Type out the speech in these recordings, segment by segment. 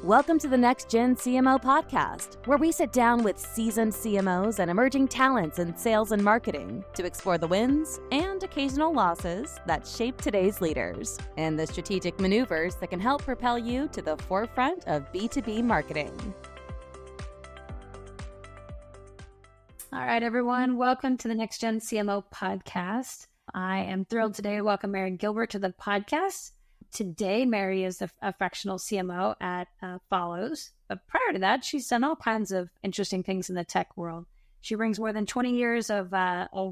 Welcome to the Next Gen CMO podcast, where we sit down with seasoned CMOs and emerging talents in sales and marketing to explore the wins and occasional losses that shape today's leaders and the strategic maneuvers that can help propel you to the forefront of B2B marketing. All right, everyone. Welcome to the Next Gen CMO podcast. I am thrilled today to welcome Mary Gilbert to the podcast. Today, Mary is a fractional CMO at Folloze. But prior to that, she's done all kinds of interesting things in the tech world. She brings more than 20 years of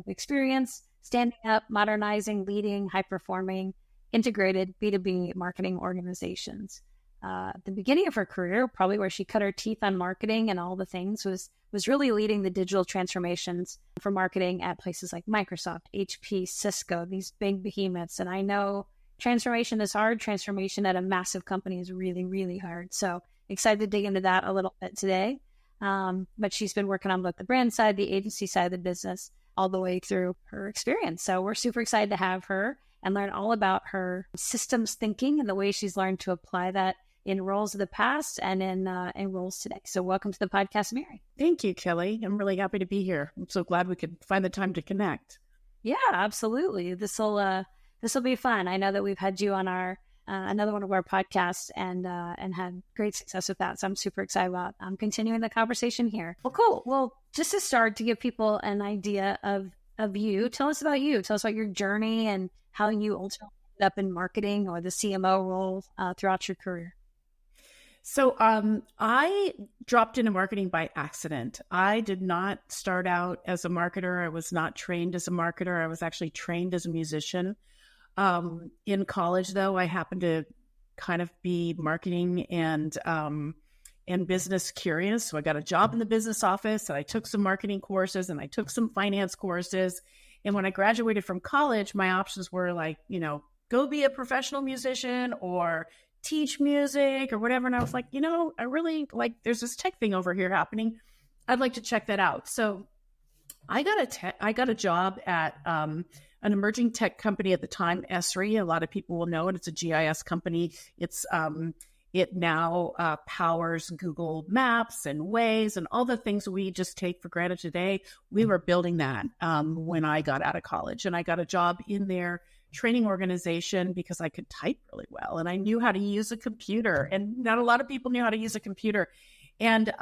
experience standing up, modernizing, leading, high-performing, integrated B2B marketing organizations. The beginning of her career, probably where she cut her teeth on marketing and all the things, was really leading the digital transformations for marketing at places like Microsoft, HP, Cisco, these big behemoths. And I know transformation is hard. Transformation at a massive company is really, really hard. So excited to dig into that a little bit today. But she's been working on both the brand side, the agency side of the business, all the way through her experience. So we're super excited to have her and learn all about her systems thinking and the way she's learned to apply that in roles of the past and in roles today. So welcome to the podcast, Mary. Thank you, Kelly. I'm really happy to be here. I'm so glad we could find the time to connect. Yeah, absolutely. This will be fun. I know that we've had you on our another one of our podcasts and had great success with that. So I'm super excited about continuing the conversation here. Well, cool. Well, just to start, to give people an idea of you, tell us about you. Tell us about your journey and how you ultimately ended up in marketing or the CMO role throughout your career. So I dropped into marketing by accident. I did not start out as a marketer. I was not trained as a marketer. I was actually trained as a musician. In college, though, I happened to kind of be marketing and business curious. So I got a job in the business office, and I took some marketing courses, and I took some finance courses. And when I graduated from college, my options were like, go be a professional musician or teach music or whatever. And I was like, I really there's this tech thing over here happening. I'd like to check that out. So I got a job at an emerging tech company at the time, Esri. A lot of people will know it. It's a GIS company. It now powers Google Maps and Waze and all the things we just take for granted today. We were building that when I got out of college, and I got a job in their training organization because I could type really well and I knew how to use a computer, and not a lot of people knew how to use a computer. And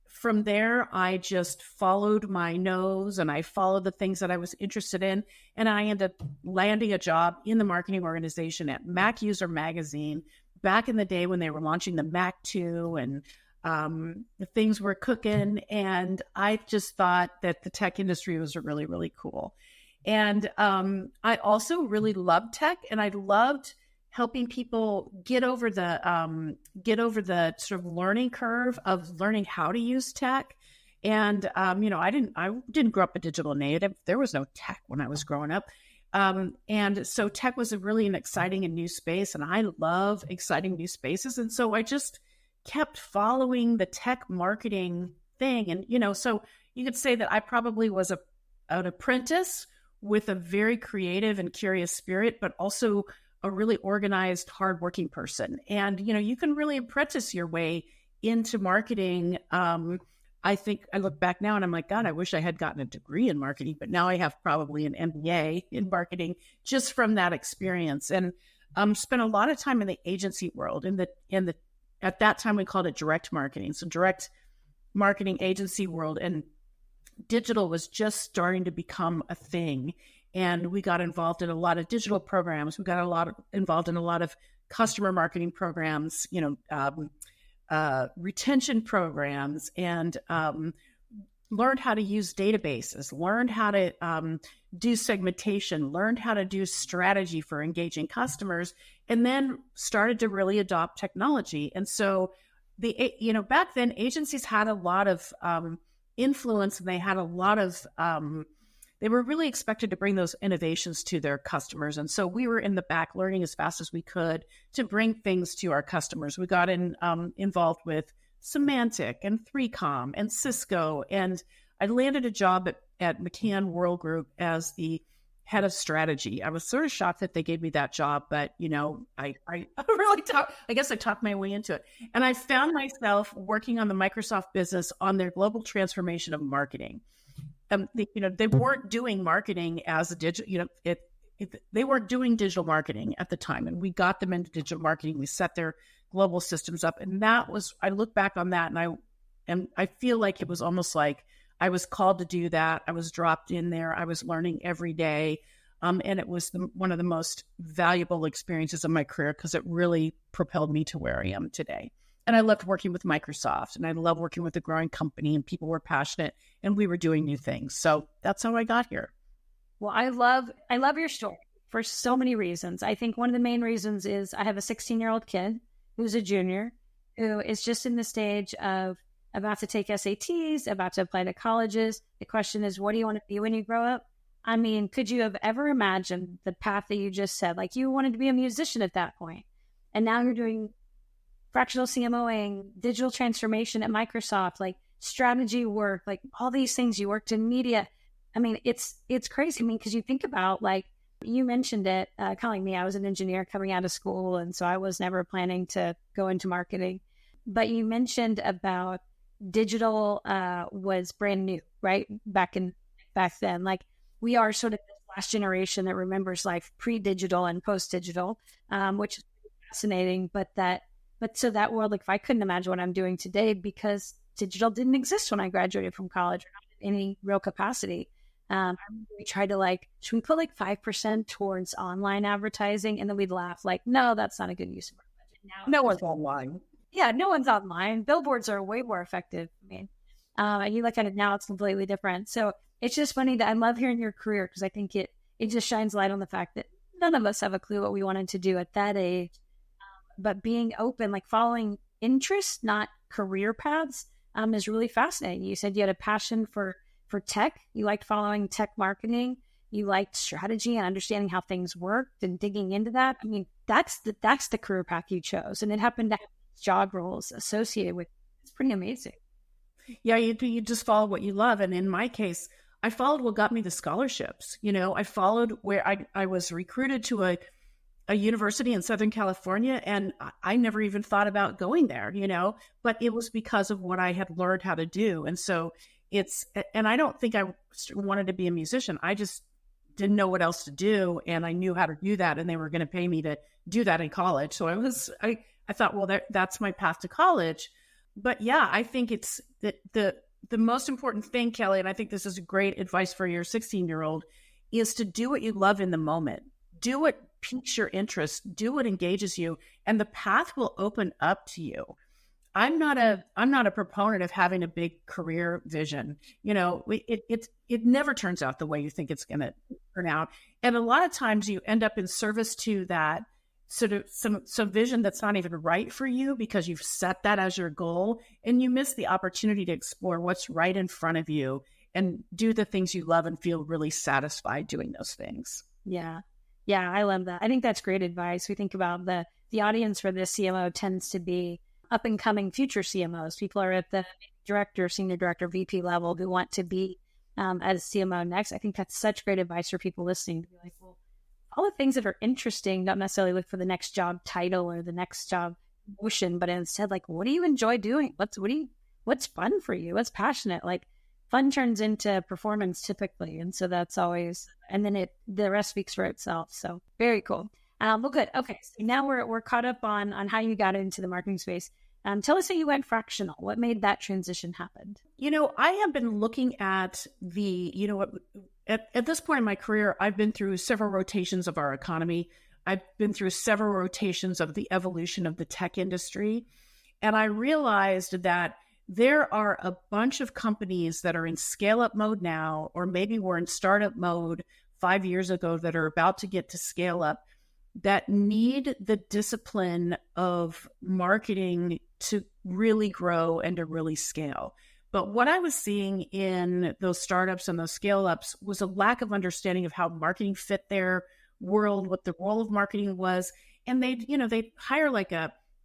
from there, I just followed my nose and I followed the things that I was interested in. And I ended up landing a job in the marketing organization at Mac User Magazine back in the day when they were launching the Mac 2 and things were cooking. And I just thought that the tech industry was really, really cool. And I also really loved tech, and I loved helping people get over the sort of learning curve of learning how to use tech. And I didn't grow up a digital native. There was no tech when I was growing up. And so tech was an exciting and new space, and I love exciting new spaces. And so I just kept following the tech marketing thing. And, so you could say that I probably was an apprentice with a very creative and curious spirit, but also a really organized, hardworking person. And, you can really apprentice your way into marketing. I think I look back now and I'm like, God, I wish I had gotten a degree in marketing, but now I have probably an MBA in marketing just from that experience. And spent a lot of time in the agency world. At that time, we called it direct marketing. So direct marketing agency world. And digital was just starting to become a thing. And we got involved in a lot of digital programs. We got involved in a lot of customer marketing programs, retention programs, and learned how to use databases, learned how to do segmentation, learned how to do strategy for engaging customers, and then started to really adopt technology. And so back then agencies had a lot of influence, and they had a lot of they were really expected to bring those innovations to their customers. And so we were in the back learning as fast as we could to bring things to our customers. We got involved with Symantec and 3Com and Cisco. And I landed a job at McCann World Group as the head of strategy. I was sort of shocked that they gave me that job, but I really I guess I talked my way into it. And I found myself working on the Microsoft business on their global transformation of marketing. They weren't doing marketing as a digital, they weren't doing digital marketing at the time. And we got them into digital marketing. We set their global systems up. And I look back on that and I feel like it was almost like I was called to do that. I was dropped in there. I was learning every day. And it was one of the most valuable experiences of my career because it really propelled me to where I am today. And I loved working with Microsoft, and I love working with a growing company, and people were passionate, and we were doing new things. So that's how I got here. Well, I love your story for so many reasons. I think one of the main reasons is I have a 16-year-old kid who's a junior, who is just in the stage of about to take SATs, about to apply to colleges. The question is, what do you want to be when you grow up? I mean, could you have ever imagined the path that you just said? Like, you wanted to be a musician at that point, and now you're doing fractional CMOing, digital transformation at Microsoft, like strategy work, like all these things. You worked in media. I mean, it's crazy. I mean, because you think about, like, you mentioned it, calling me, I was an engineer coming out of school, and so I was never planning to go into marketing. But you mentioned about digital was brand new, right? Back then, like, we are sort of this last generation that remembers life pre-digital and post-digital, which is fascinating. But so that world, like, if I couldn't imagine what I'm doing today, because digital didn't exist when I graduated from college, or not in any real capacity. We tried to, like, should we put like 5% towards online advertising? And then we'd laugh, like, no, that's not a good use of our budget. Now, no one's online. Yeah, no one's online. Billboards are way more effective. I mean, and you look at it now, it's completely different. So it's just funny that I love hearing your career, because I think it just shines light on the fact that none of us have a clue what we wanted to do at that age. But being open, like following interests, not career paths, is really fascinating. You said you had a passion for tech. You liked following tech marketing. You liked strategy and understanding how things worked and digging into that. I mean, that's the career path you chose, and it happened to have job roles associated with it. It's pretty amazing. Yeah, you just follow what you love. And in my case, I followed what got me the scholarships. I followed where I was recruited to a university in Southern California, and I never even thought about going there, but it was because of what I had learned how to do. And so and I don't think I wanted to be a musician. I just didn't know what else to do, and I knew how to do that, and they were going to pay me to do that in college. So I thought, well, that's my path to college. But yeah, I think it's the most important thing, Kelly, and I think this is great advice for your 16-year-old, is to do what you love in the moment. Do what piques your interest, do what engages you, and the path will open up to you. I'm not a proponent of having a big career vision. It never turns out the way you think it's going to turn out. And a lot of times you end up in service to that sort of some vision that's not even right for you, because you've set that as your goal, and you miss the opportunity to explore what's right in front of you and do the things you love and feel really satisfied doing those things. Yeah. Yeah, I love that. I think that's great advice. We think about the audience for this CMO tends to be up and coming future CMOs. People are at the director, senior director, VP level who want to be as CMO next. I think that's such great advice for people listening to be like, well, all the things that are interesting, don't necessarily look for the next job title or the next job promotion, but instead, like, what do you enjoy doing? What's fun for you? What's passionate? Like, fun turns into performance typically. And so that's always, and then the rest speaks for itself. So very cool. Well, good. Okay. So now we're caught up on how you got into the marketing space. Tell us how you went fractional. What made that transition happen? I have been looking at at this point in my career, I've been through several rotations of our economy. I've been through several rotations of the evolution of the tech industry. And I realized that there are a bunch of companies that are in scale-up mode now, or maybe were in startup mode 5 years ago, that are about to get to scale up, that need the discipline of marketing to really grow and to really scale. But what I was seeing in those startups and those scale-ups was a lack of understanding of how marketing fit their world, what the role of marketing was. And they'd hire like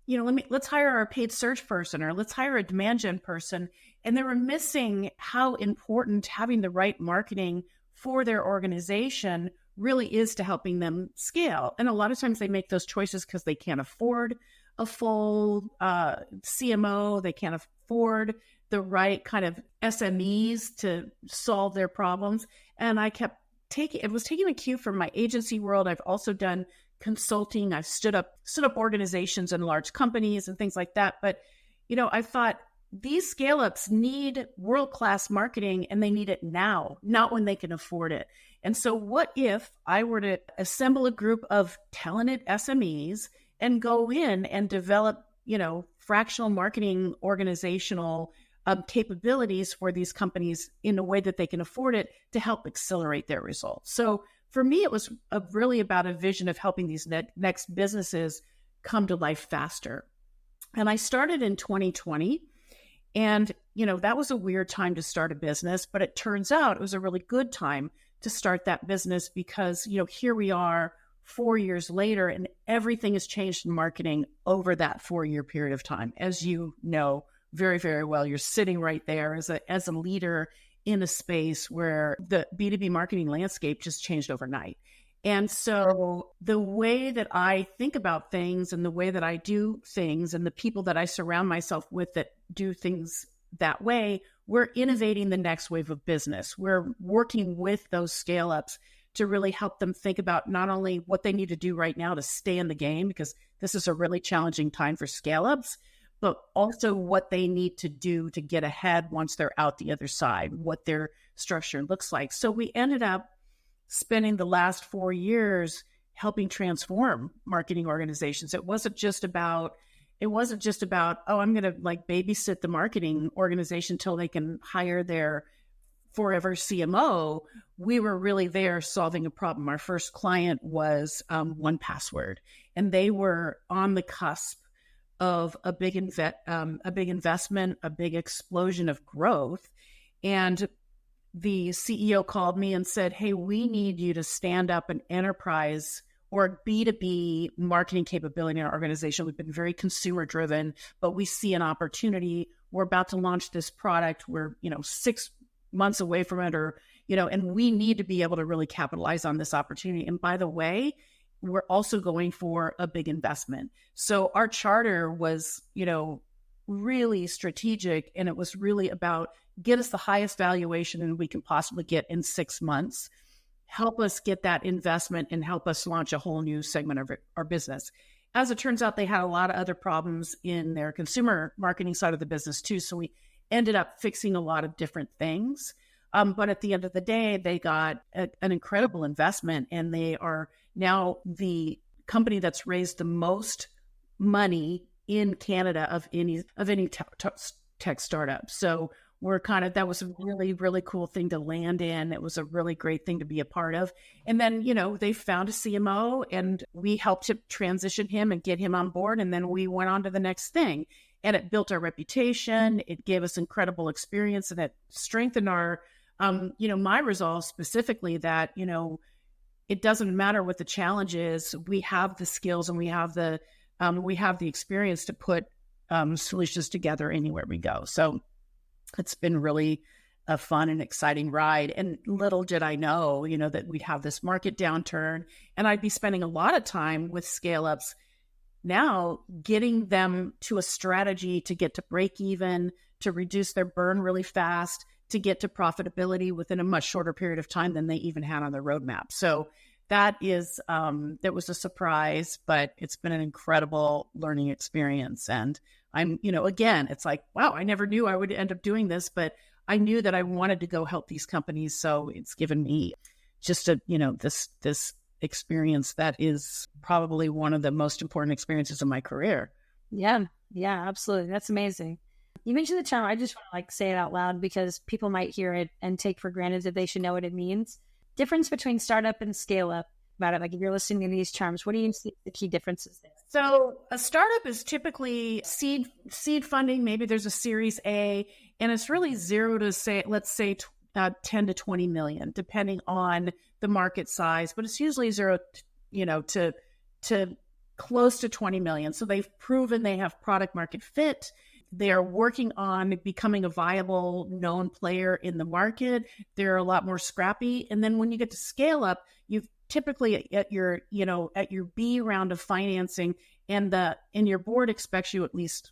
let's hire our paid search person, or let's hire a demand gen person. And they were missing how important having the right marketing for their organization really is to helping them scale. And a lot of times they make those choices because they can't afford a full CMO. They can't afford the right kind of SMEs to solve their problems. And I kept it was taking a cue from my agency world. I've also done consulting. I've stood up organizations in large companies and things like that. But, I thought these scale-ups need world-class marketing, and they need it now, not when they can afford it. And so what if I were to assemble a group of talented SMEs and go in and develop, fractional marketing organizational capabilities for these companies in a way that they can afford it to help accelerate their results. So for me, it was really about a vision of helping these next businesses come to life faster. And I started in 2020. And, that was a weird time to start a business, but it turns out it was a really good time to start that business because, here we are 4 years later and everything has changed in marketing over that 4-year period of time. As you know very, very well, you're sitting right there as a leader in a space where the B2B marketing landscape just changed overnight. And so the way that I think about things and the way that I do things and the people that I surround myself with that do things that way, we're innovating the next wave of business. We're working with those scale-ups to really help them think about not only what they need to do right now to stay in the game, because this is a really challenging time for scale-ups, but also what they need to do to get ahead once they're out the other side, what their structure looks like. So we ended up spending the last 4 years helping transform marketing organizations. It wasn't just about, oh, I'm going to babysit the marketing organization till they can hire their forever CMO. We were really there solving a problem. Our first client was 1Password, and they were on the cusp of a big investment, a big explosion of growth. And the CEO called me and said, hey, we need you to stand up an enterprise or B2B marketing capability in our organization. We've been very consumer driven, but we see an opportunity. We're about to launch this product. We're, 6 months away from it, and we need to be able to really capitalize on this opportunity. And by the way, we're also going for a big investment. So our charter was, really strategic, and it was really about get us the highest valuation and we can possibly get in 6 months, help us get that investment and help us launch a whole new segment of our business. As it turns out, they had a lot of other problems in their consumer marketing side of the business too. So we ended up fixing a lot of different things. But at the end of the day, they got an incredible investment, and they are now the company that's raised the most money in Canada of any tech startup. So we're that was a really, really cool thing to land in. It was a really great thing to be a part of. And then, they found a CMO, and we helped to transition him and get him on board. And then we went on to the next thing, and it built our reputation. It gave us incredible experience, and it strengthened our, my resolve specifically that, it doesn't matter what the challenge is. We have the skills and we have the experience to put solutions together anywhere we go. So it's been really a fun and exciting ride. And little did I know, that we'd have this market downturn, and I'd be spending a lot of time with scale-ups now, getting them to a strategy to get to break even, to reduce their burn really fast, to get to profitability within a much shorter period of time than they even had on their roadmap. So that was a surprise, but it's been an incredible learning experience. And I'm, again, it's like, wow, I never knew I would end up doing this, but I knew that I wanted to go help these companies. So it's given me just this experience that is probably one of the most important experiences of my career. Yeah, absolutely. That's amazing. You mentioned the term. I just want to say it out loud because people might hear it and take for granted that they should know what it means. Difference between startup and scale up. About it, like if you're listening to these terms, what do you see the key differences there? So a startup is typically seed funding. Maybe there's a Series A, and it's really 0 to let's say 10 to 20 million, depending on the market size. But it's usually 0, to close to 20 million. So they've proven they have product market fit. They are working on becoming a viable, known player in the market. They're a lot more scrappy. And then when you get to scale up, you've typically at your, at your B round of financing, and your board expects you, at least,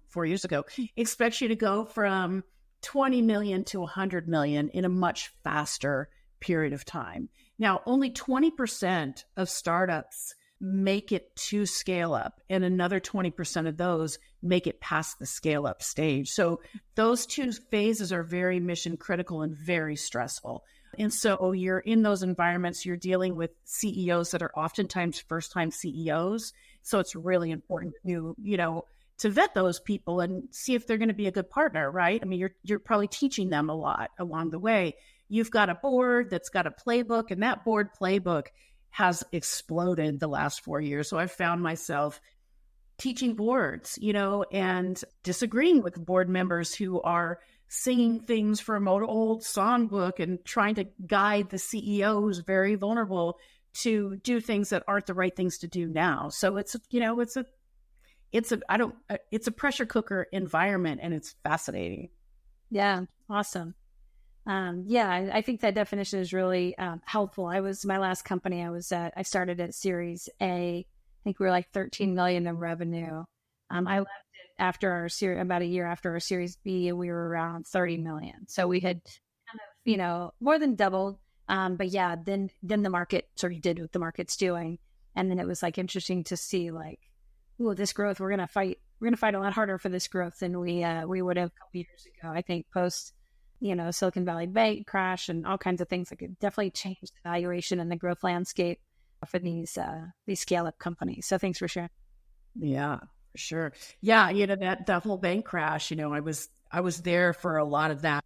4 years ago, expects you to go from 20 million to 100 million in a much faster period of time. Now, only 20% of startups make it to scale up, and another 20% of those make it past the scale up stage. So those two phases are very mission critical and very stressful. And so you're in those environments, you're dealing with CEOs that are oftentimes first-time CEOs. So it's really important to vet those people and see if they're going to be a good partner, right? I mean, you're probably teaching them a lot along the way. You've got a board that's got a playbook, and that board playbook has exploded the last 4 years. So I've found myself teaching boards, and disagreeing with board members who are singing things from an old songbook and trying to guide the CEO who's very vulnerable to do things that aren't the right things to do now. So it's a pressure cooker environment, and it's fascinating. Yeah. Awesome. I think that definition is really helpful. My last company I started at Series A. I think we were like 13 million in revenue. I left it after about a year after our Series B, and we were around 30 million. So we had kind of, more than doubled. But yeah, then the market sort of did what the market's doing. And then it was like interesting to see like, oh, this growth, we're going to fight a lot harder for this growth than we would have a couple years ago. I think post, Silicon Valley Bank crash and all kinds of things that could definitely change the valuation and the growth landscape for these scale up companies. So thanks for sharing. Yeah, for sure. Yeah. That whole bank crash, I was there for a lot of that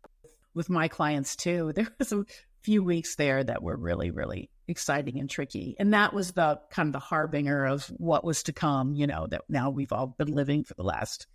with my clients too. There was a few weeks there that were really, really exciting and tricky. And that was the kind of the harbinger of what was to come, that now we've all been living for the last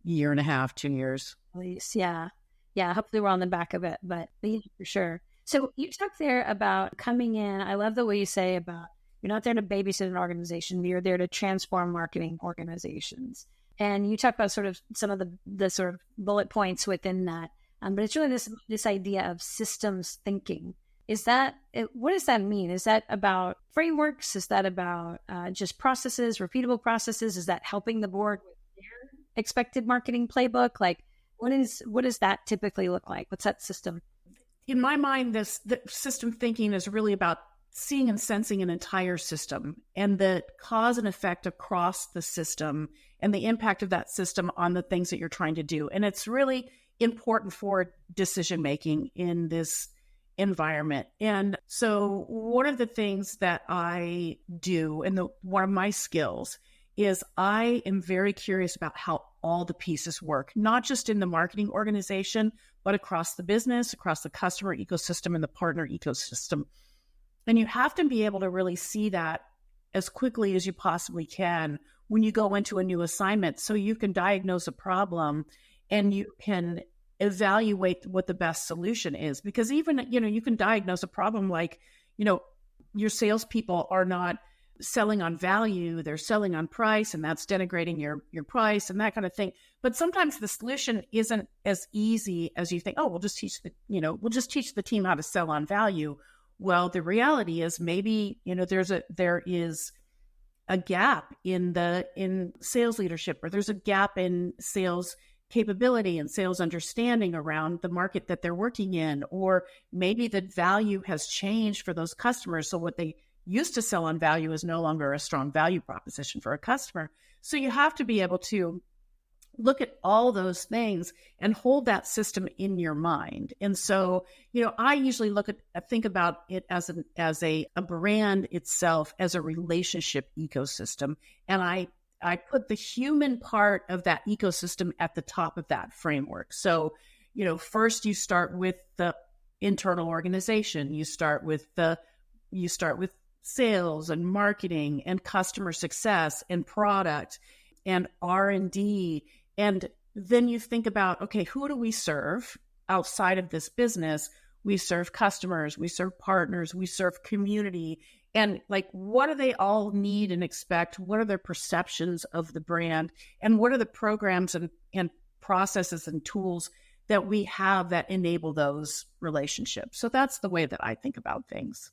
year and a half, 2 years. At least, yeah. Yeah, hopefully we're on the back of it, but yeah, for sure. So you talked there about coming in. I love the way you say about you're not there to babysit an organization. You're there to transform marketing organizations. And you talk about sort of some of the sort of bullet points within that. But it's really this idea of systems thinking. What does that mean? Is that about frameworks? Is that about just processes, repeatable processes? Is that helping the board with their expected marketing playbook? Like, what does that typically look like? What's that system? In my mind, the system thinking is really about seeing and sensing an entire system and the cause and effect across the system and the impact of that system on the things that you're trying to do. And it's really important for decision-making in this environment. And so one of the things that I do, and one of my skills, is I am very curious about how all the pieces work, not just in the marketing organization, but across the business, across the customer ecosystem and the partner ecosystem. And you have to be able to really see that as quickly as you possibly can when you go into a new assignment, so you can diagnose a problem and you can evaluate what the best solution is. Because even, you can diagnose a problem like, your salespeople are not selling on value, they're selling on price, and that's denigrating your price and that kind of thing. But sometimes the solution isn't as easy as you think. Oh, we'll just teach the team how to sell on value. Well, the reality is maybe, there is a gap in sales leadership, or there's a gap in sales capability and sales understanding around the market that they're working in, or maybe the value has changed for those customers. So what they used to sell on value is no longer a strong value proposition for a customer. So you have to be able to look at all those things and hold that system in your mind. And so, I usually think about it as a brand itself as a relationship ecosystem. And I put the human part of that ecosystem at the top of that framework. So, first you start with the internal organization. You start with sales and marketing and customer success and product and R&D. And then you think about, okay, who do we serve outside of this business? We serve customers, we serve partners, we serve community. And what do they all need and expect? What are their perceptions of the brand? And what are the programs and processes and tools that we have that enable those relationships? So that's the way that I think about things.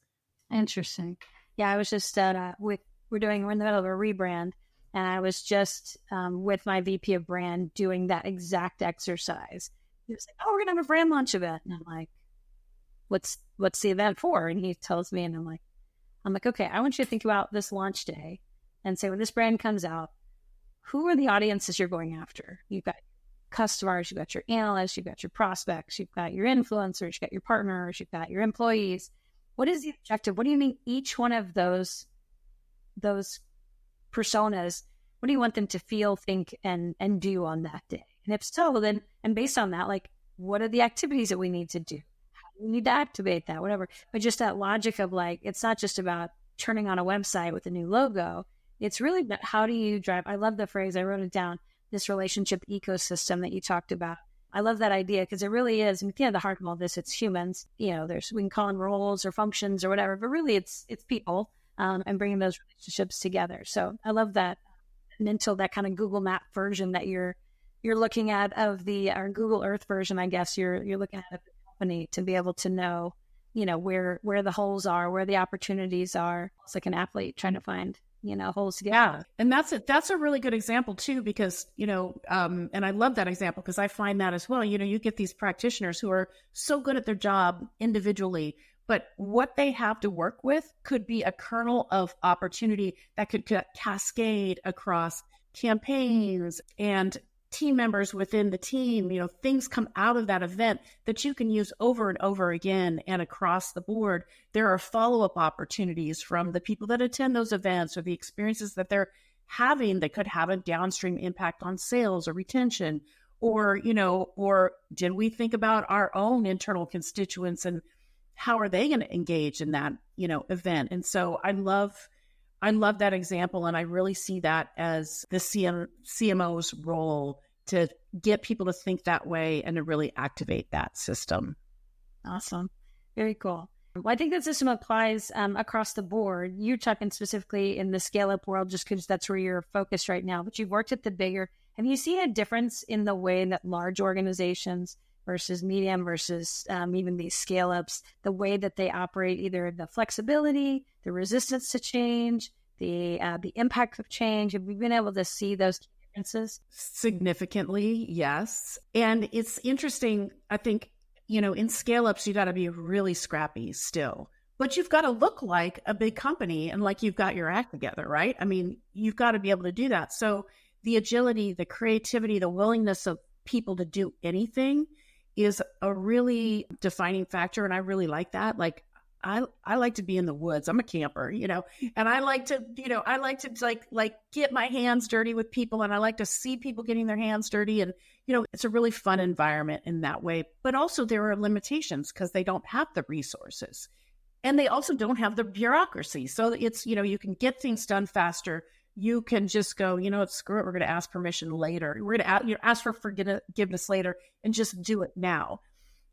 Interesting. Yeah, I was just we're in the middle of a rebrand, and I was just with my VP of brand doing that exact exercise. He was like, "Oh, we're gonna have a brand launch event," and I'm like, "What's the event for?" And he tells me, and I'm like, "Okay, I want you to think about this launch day, and say when this brand comes out, who are the audiences you're going after? You've got customers, you've got your analysts, you've got your prospects, you've got your influencers, you've got your partners, you've got your employees. What is the objective? What do you mean each one of those personas, what do you want them to feel, think, and do on that day? And if so, then, and based on that, like, what are the activities that we need to do? How do we need to activate that, whatever. But just that logic of like, it's not just about turning on a website with a new logo. It's really about how do you drive, I love the phrase, I wrote it down, this relationship ecosystem that you talked about. I love that idea because it really is. And at the end of the heart of all this, it's humans. You know, we can call them roles or functions or whatever, but really it's people and bringing those relationships together. So I love that mental, that kind of Google Map version that you're looking at of our Google Earth version. I guess you're looking at the company to be able to know, you know, where the holes are, where the opportunities are. It's like an athlete trying to find, you know, holes together. Yeah. And that's a really good example too, because, you know, and I love that example because I find that as well. You know, you get these practitioners who are so good at their job individually, but what they have to work with could be a kernel of opportunity that could cascade across campaigns and team members within the team. You know, things come out of that event that you can use over and over again and across the board. There are follow-up opportunities from the people that attend those events or the experiences that they're having that could have a downstream impact on sales or retention, or, you know, or did we think about our own internal constituents and how are they going to engage in that, you know, event? And so I love that example. And I really see that as the CMO's role to get people to think that way and to really activate that system. Awesome. Very cool. Well, I think that system applies across the board. You're talking specifically in the scale-up world just because that's where you're focused right now, but you've worked at the bigger. Have you seen a difference in the way that large organizations versus medium versus even these scale-ups, the way that they operate, either the flexibility, the resistance to change, the impact of change? Have we been able to see those differences? Significantly, yes. And it's interesting, I think, you know, in scale-ups, you got to be really scrappy still, but you've got to look like a big company and like you've got your act together, right? I mean, you've got to be able to do that. So the agility, the creativity, the willingness of people to do anything is a really defining factor. And I really like that. Like, I like to be in the woods. I'm a camper, you know, and I like to like get my hands dirty with people. And I like to see people getting their hands dirty. And, you know, it's a really fun environment in that way. But also there are limitations because they don't have the resources and they also don't have the bureaucracy. So it's, you know, you can get things done faster. You can just go, you know, screw it. We're going to ask permission later. We're going to ask for forgiveness later and just do it now.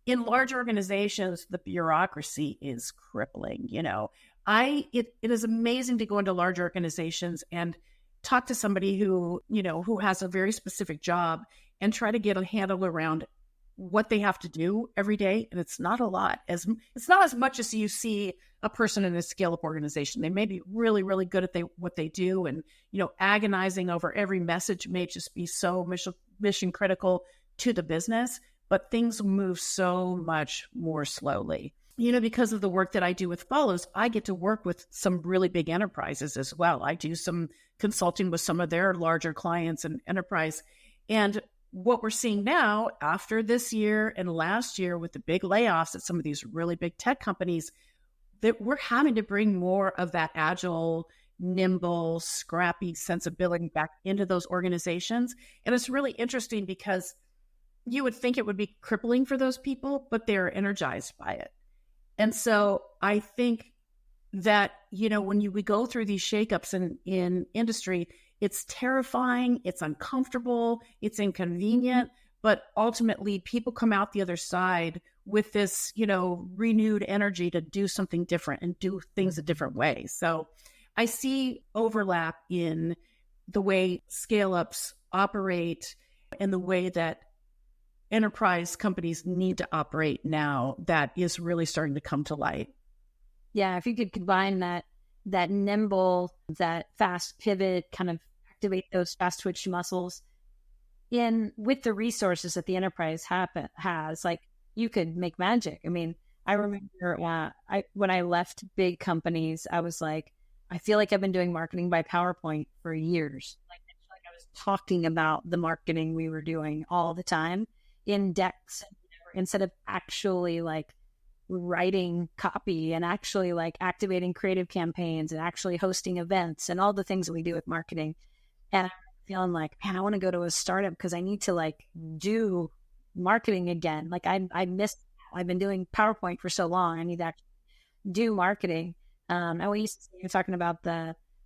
In large organizations, the bureaucracy is crippling. You know, it is amazing to go into large organizations and talk to somebody who, you know, who has a very specific job and try to get a handle around what they have to do every day. And it's not a lot. It's not as much as you see a person in a scale-up organization. They may be really, really good at what they do, and, you know, agonizing over every message may just be so mission critical to the business. But things move so much more slowly. You know, because of the work that I do with Folloze, I get to work with some really big enterprises as well. I do some consulting with some of their larger clients and enterprise. And what we're seeing now after this year and last year with the big layoffs at some of these really big tech companies, that we're having to bring more of that agile, nimble, scrappy sensibility back into those organizations. And it's really interesting because you would think it would be crippling for those people, but they're energized by it. And so I think that, you know, when we go through these shakeups in industry, it's terrifying, it's uncomfortable, it's inconvenient, but ultimately people come out the other side with this, you know, renewed energy to do something different and do things a different way. So I see overlap in the way scale-ups operate and the way that enterprise companies need to operate now that is really starting to come to light. Yeah, if you could combine that nimble, that fast pivot, kind of activate those fast twitch muscles in with the resources that the enterprise has, like you could make magic. I mean, I remember when I left big companies, I was like, I feel like I've been doing marketing by PowerPoint for years. Like I was talking about the marketing we were doing all the time in decks instead of actually like writing copy and actually like activating creative campaigns and actually hosting events and all the things that we do with marketing. And I'm feeling like, man, I want to go to a startup because I need to like do marketing again. Like I've been doing PowerPoint for so long. I need to actually do marketing. And we used to say, you're talking about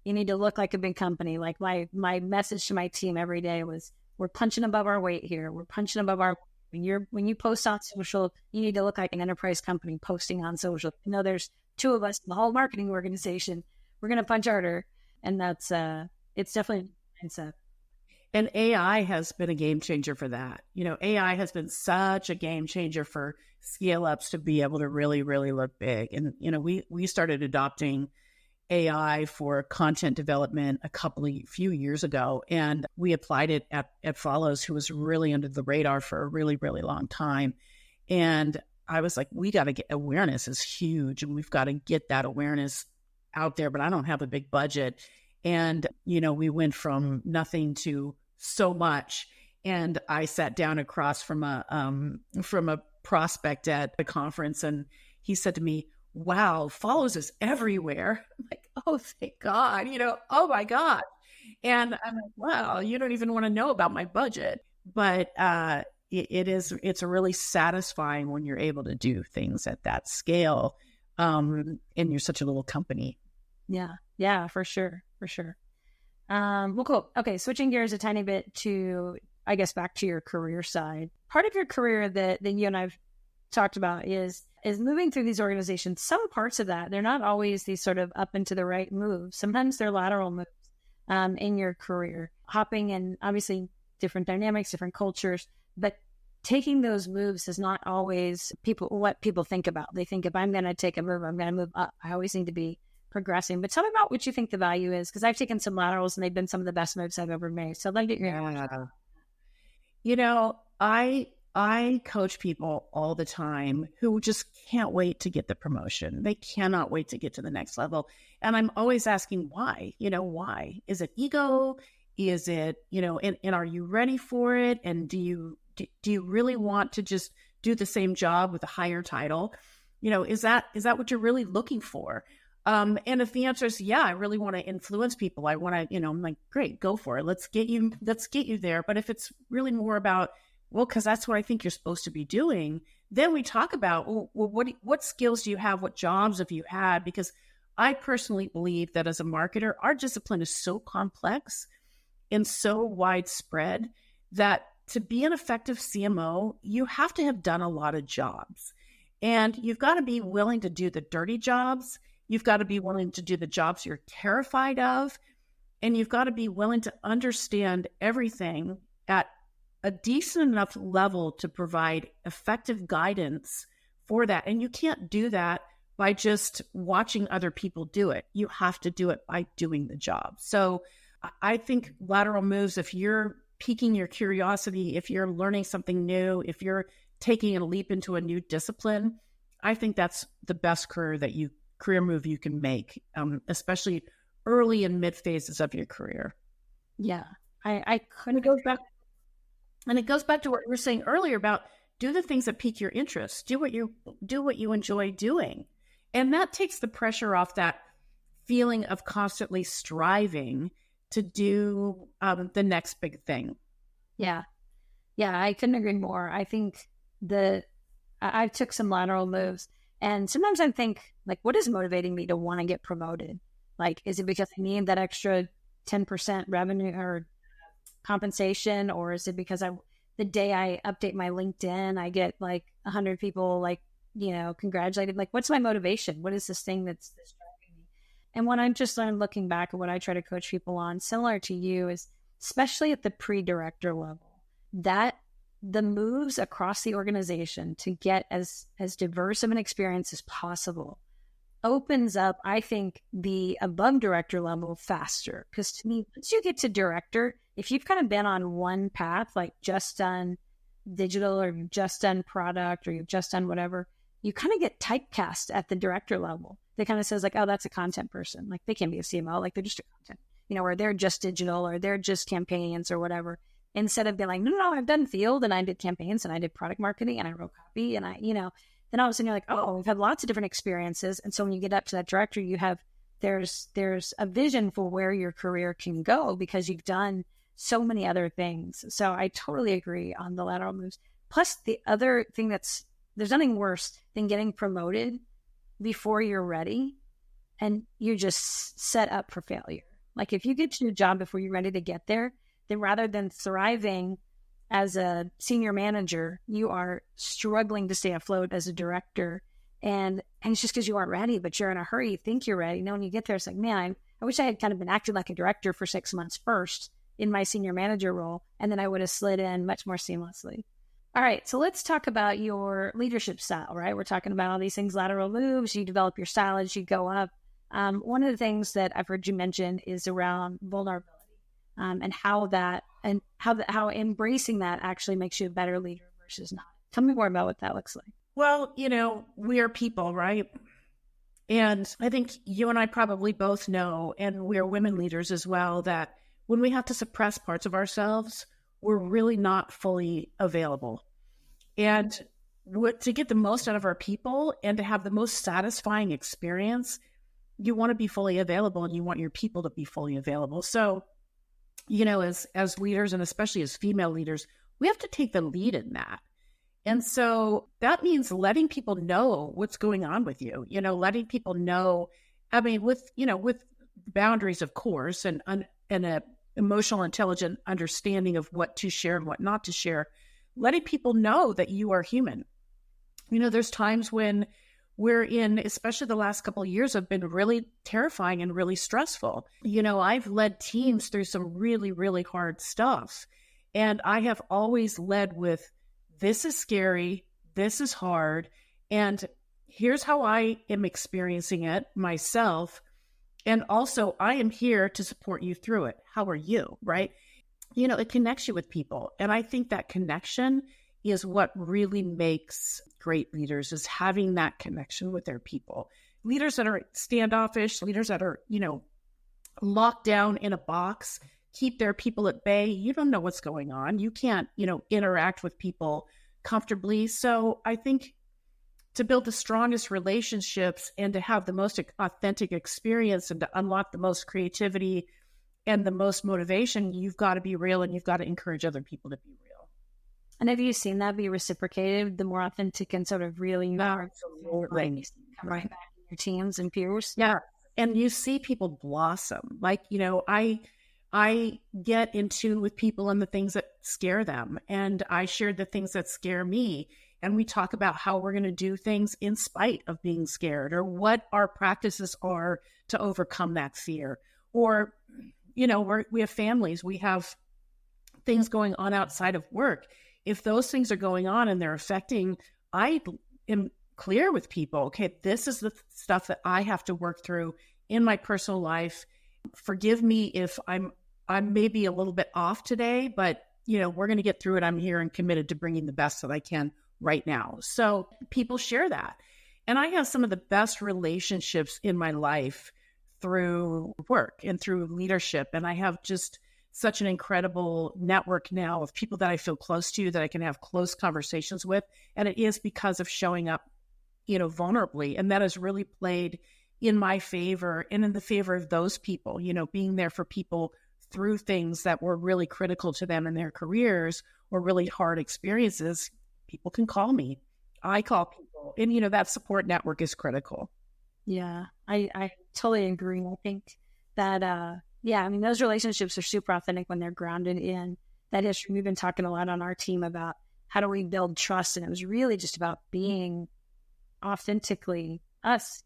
you need to look like a big company. Like my message to my team every day was, we're punching above our weight here. We're punching above our, when you post on social, you need to look like an enterprise company posting on social. You know, there's two of us in the whole marketing organization. We're going to punch harder. And that's, it's definitely a mindset. And AI has been a game changer for that. You know, AI has been such a game changer for scale ups to be able to really, really look big. And, you know, we started adopting AI for content development few years ago, and we applied it at Folloze, who was really under the radar for a really, really long time. And I was like, we got to get awareness is huge, and we've got to get that awareness out there, but I don't have a big budget. And, you know, we went from nothing to so much. And I sat down across from a prospect at a conference, and he said to me, wow, Folloze is everywhere. I'm like, oh, thank God, you know, oh my God. And I'm like, wow, you don't even want to know about my budget. But it's really satisfying when you're able to do things at that scale. And you're such a little company. Yeah, for sure. Well, cool. Okay, switching gears a tiny bit to, I guess, back to your career side. Part of your career that you and I've talked about is moving through these organizations. Some parts of that, they're not always these sort of up and to the right moves. Sometimes they're lateral moves in your career, hopping in, obviously different dynamics, different cultures, but taking those moves is not always what people think about. They think if I'm going to take a move, I'm going to move up. I always need to be progressing. But tell me about what you think the value is, because I've taken some laterals and they've been some of the best moves I've ever made. So I'd like to hear your You know, I coach people all the time who just can't wait to get the promotion. They cannot wait to get to the next level. And I'm always asking why, you know, why? Is it ego? Is it, you know, and are you ready for it? And do you really want to just do the same job with a higher title? You know, is that what you're really looking for? And if the answer is, yeah, I really want to influence people. I want to, you know, I'm like, great, go for it. Let's get you there. But if it's really more about, well, because that's what I think you're supposed to be doing, then we talk about, well, what skills do you have? What jobs have you had? Because I personally believe that as a marketer, our discipline is so complex and so widespread that to be an effective CMO, you have to have done a lot of jobs. And you've got to be willing to do the dirty jobs. You've got to be willing to do the jobs you're terrified of. And you've got to be willing to understand everything at a decent enough level to provide effective guidance for that. And you can't do that by just watching other people do it. You have to do it by doing the job. So I think lateral moves, if you're piquing your curiosity, if you're learning something new, if you're taking a leap into a new discipline, I think that's the best career move you can make, especially early and mid phases of your career. Yeah, I couldn't go back. And it goes back to what we were saying earlier about do the things that pique your interest. Do what you enjoy doing. And that takes the pressure off that feeling of constantly striving to do the next big thing. Yeah, I couldn't agree more. I think I took some lateral moves, and sometimes I think, like, what is motivating me to want to get promoted? Like, is it because I need that extra 10% revenue or compensation, or is it because the day I update my LinkedIn, I get like 100 people like, you know, congratulated. Like, what's my motivation? What is this thing that's driving me? And what I'm just learned looking back at what I try to coach people on, similar to you, is especially at the pre-director level, that the moves across the organization to get as diverse of an experience as possible opens up, I think, the above director level faster. Because to me, once you get to director, if you've kind of been on one path, like just done digital or you've just done product or you've just done whatever, you kind of get typecast at the director level. They kind of says like, oh, that's a content person. Like they can't be a CMO, like they're just a content, or they're just digital or they're just campaigns or whatever. Instead of being like, no, I've done field and I did campaigns and I did product marketing and I wrote copy and then all of a sudden you're like, oh, we've had lots of different experiences. And so when you get up to that director, there's a vision for where your career can go because you've done so many other things. So I totally agree on the lateral moves. Plus the other thing there's nothing worse than getting promoted before you're ready and you're just set up for failure. Like if you get to your job before you're ready to get there, then rather than thriving as a senior manager, you are struggling to stay afloat as a director. And it's just because you aren't ready, but you're in a hurry. You think you're ready. When you get there, it's like, man, I wish I had kind of been acting like a director for 6 months first in my senior manager role. And then I would have slid in much more seamlessly. All right. So let's talk about your leadership style, right? We're talking about all these things, lateral moves. You develop your style as you go up. One of the things that I've heard you mention is around vulnerability. And how embracing that actually makes you a better leader versus not. Tell me more about what that looks like. Well, we are people, right? And I think you and I probably both know, and we're women leaders as well, that when we have to suppress parts of ourselves, we're really not fully available. And to get the most out of our people and to have the most satisfying experience, you want to be fully available and you want your people to be fully available. So as leaders, and especially as female leaders, we have to take the lead in that. And so that means letting people know what's going on with you, letting people know, with boundaries, of course, and a emotional, intelligent understanding of what to share and what not to share, letting people know that you are human. There's times when especially the last couple of years have been really terrifying and really stressful. I've led teams through some really, really hard stuff. And I have always led with, this is scary, this is hard, and here's how I am experiencing it myself. And also, I am here to support you through it. How are you, right? It connects you with people. And I think that connection is what really makes great leaders, is having that connection with their people. Leaders that are standoffish, leaders that are, locked down in a box, keep their people at bay. You don't know what's going on. You can't, interact with people comfortably. So I think to build the strongest relationships and to have the most authentic experience and to unlock the most creativity and the most motivation, you've got to be real and you've got to encourage other people to be real. And have you seen that be reciprocated? The more authentic and sort of real you are, absolutely, come right back in your teams and peers. Yeah, and you see people blossom. Like I get in tune with people and the things that scare them, and I share the things that scare me. And we talk about how we're going to do things in spite of being scared, or what our practices are to overcome that fear. Or, we have families, we have things going on outside of work. If those things are going on and they're affecting, I am clear with people, okay, this is the stuff that I have to work through in my personal life. Forgive me if I'm maybe a little bit off today, but we're going to get through it. I'm here and committed to bringing the best that I can right now. So people share that. And I have some of the best relationships in my life through work and through leadership. And I have just such an incredible network now of people that I feel close to, that I can have close conversations with. And it is because of showing up, vulnerably. And that has really played in my favor and in the favor of those people, being there for people through things that were really critical to them in their careers or really hard experiences. People can call me. I call people. And, that support network is critical. Yeah, I totally agree. I think that, those relationships are super authentic when they're grounded in that history. We've been talking a lot on our team about how do we build trust, and it was really just about being authentically us.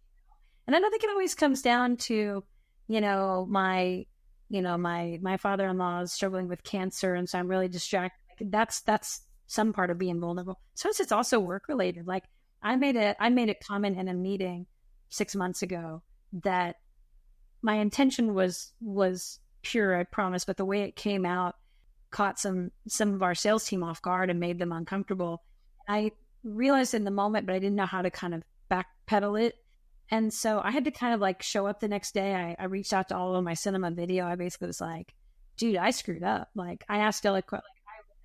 And I don't think it always comes down to, my father-in-law is struggling with cancer, and so I'm really distracted. That's some part of being vulnerable. So it's also work related. Like I made a comment in a meeting 6 months ago that my intention was pure, I promise, but the way it came out caught some of our sales team off guard and made them uncomfortable. I realized in the moment, but I didn't know how to kind of backpedal it. And so I had to kind of like show up the next day. I reached out to all of them. I sent them a video. I basically was like, dude, I screwed up. Like I asked eloquently,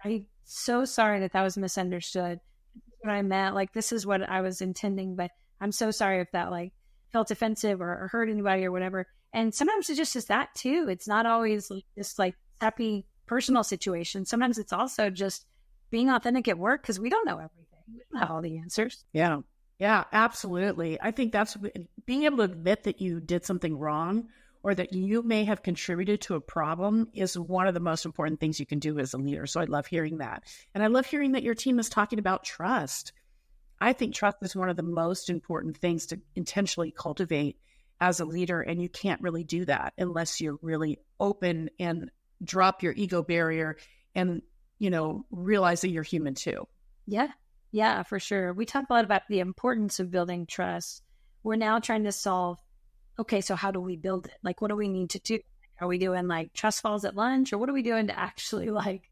I'm so sorry that was misunderstood. This is what I meant. Like, this is what I was intending, but I'm so sorry if that like felt offensive or hurt anybody or whatever. And sometimes it just is that too. It's not always like this like happy personal situation. Sometimes it's also just being authentic at work because we don't know everything. We don't have all the answers. Yeah. Yeah, absolutely. I think that's being able to admit that you did something wrong or that you may have contributed to a problem is one of the most important things you can do as a leader. So I love hearing that. And I love hearing that your team is talking about trust. I think trust is one of the most important things to intentionally cultivate as a leader. And you can't really do that unless you're really open and drop your ego barrier and, realize that you're human too. Yeah. Yeah, for sure. We talk a lot about the importance of building trust. We're now trying to solve, okay, so how do we build it? Like, what do we need to do? Are we doing like trust falls at lunch, or what are we doing to actually like,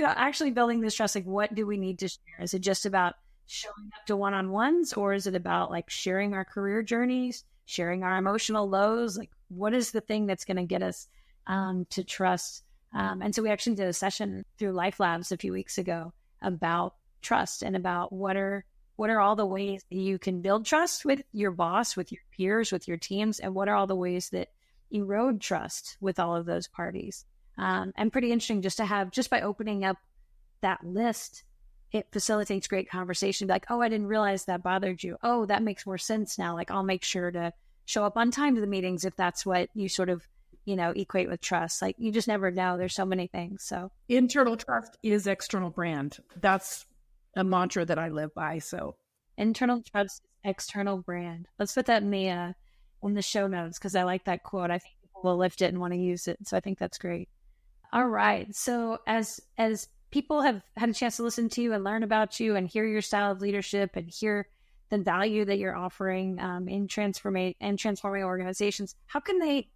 actually building this trust? Like, what do we need to share? Is it just about showing up to one-on-ones, or is it about like sharing our career journeys, sharing our emotional lows? Like, what is the thing that's going to get us to trust? And so we actually did a session through Life Labs a few weeks ago about trust and about what are all the ways that you can build trust with your boss, with your peers, with your teams, and what are all the ways that erode trust with all of those parties. And pretty interesting just by opening up that list, it facilitates great conversation. Like, oh, I didn't realize that bothered you. Oh, that makes more sense now. Like, I'll make sure to show up on time to the meetings if that's what you sort of equate with trust. Like, you just never know. There's so many things. So internal trust is external brand. That's a mantra that I live by. So internal trust is external brand. Let's put that in the show notes because I like that quote. I think people will lift it and want to use it. So I think that's great. All right. So as people have had a chance to listen to you and learn about you and hear your style of leadership and hear the value that you're offering in transforming organizations, how can they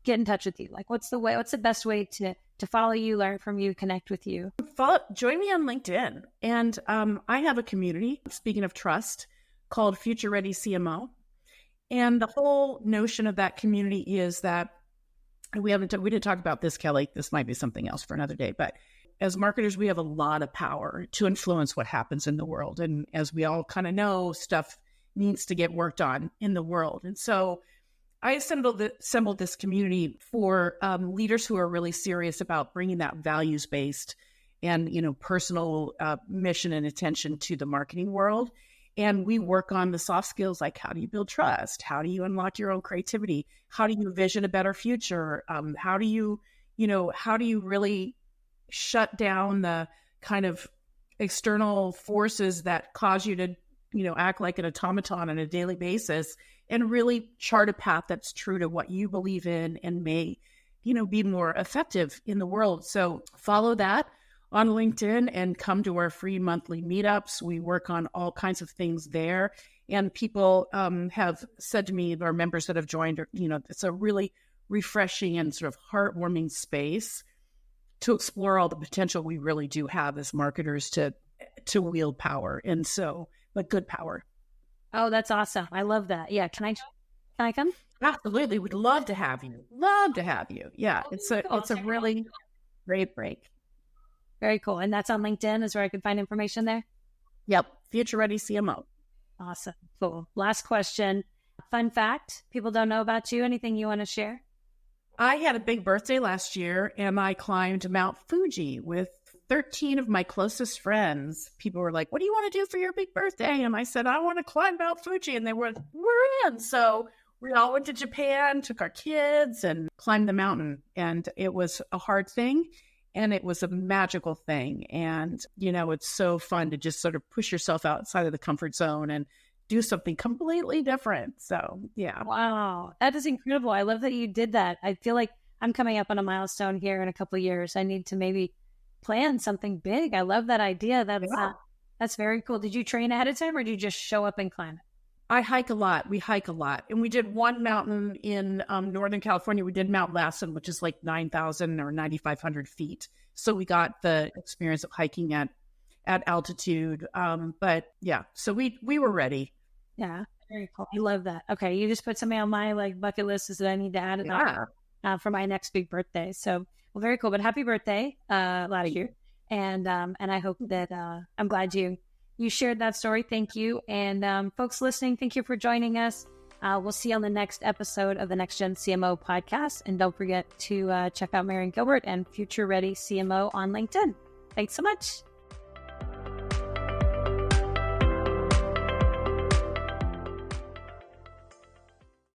get in touch with you? Like, what's the best way to follow you, learn from you, connect with you? Join me on LinkedIn. And I have a community, speaking of trust, called Future Ready CMO. And the whole notion of that community is that we didn't talk about this, Kelly. This might be something else for another day. But as marketers, we have a lot of power to influence what happens in the world. And as we all kind of know, stuff needs to get worked on in the world. And so I assembled this community for leaders who are really serious about bringing that values-based and, personal mission and attention to the marketing world. And we work on the soft skills, like how do you build trust? How do you unlock your own creativity? How do you envision a better future? How do you really shut down the kind of external forces that cause you to, act like an automaton on a daily basis, and really chart a path that's true to what you believe in and may, be more effective in the world. So follow that on LinkedIn and come to our free monthly meetups. We work on all kinds of things there. And people have said to me, our members that have joined, it's a really refreshing and sort of heartwarming space to explore all the potential we really do have as marketers to wield power. And so, but good power. Oh, that's awesome. I love that. Yeah. Can I come? Absolutely. We'd love to have you. Love to have you. Yeah. It's a really great break. Very cool. And that's on LinkedIn is where I can find information there? Yep. Future Ready CMO. Awesome. Cool. Last question. Fun fact. People don't know about you. Anything you want to share? I had a big birthday last year and I climbed Mount Fuji with 13 of my closest friends. People were like, what do you want to do for your big birthday? And I said, I want to climb Mount Fuji. And they were, we're in. So we all went to Japan, took our kids and climbed the mountain. And it was a hard thing. And it was a magical thing. And, it's so fun to just sort of push yourself outside of the comfort zone and do something completely different. So, yeah. Wow. That is incredible. I love that you did that. I feel like I'm coming up on a milestone here in a couple of years. I need to maybe plan something big. I love that idea. That's very cool. Did you train ahead of time or did you just show up and climb it? I hike a lot. We hike a lot. And we did one mountain in Northern California. We did Mount Lassen, which is like 9,000 or 9,500 feet. So we got the experience of hiking at altitude. But yeah, so we were ready. Yeah, very cool. I love that. Okay, you just put something on my like bucket list that I need to add it for my next big birthday. So, well, very cool. But happy birthday, Latitude. And I hope that I'm glad you shared that story. Thank you. And folks listening, thank you for joining us. We'll see you on the next episode of the Next Gen CMO podcast. And don't forget to check out Mary and Gilbert and Future Ready CMO on LinkedIn. Thanks so much.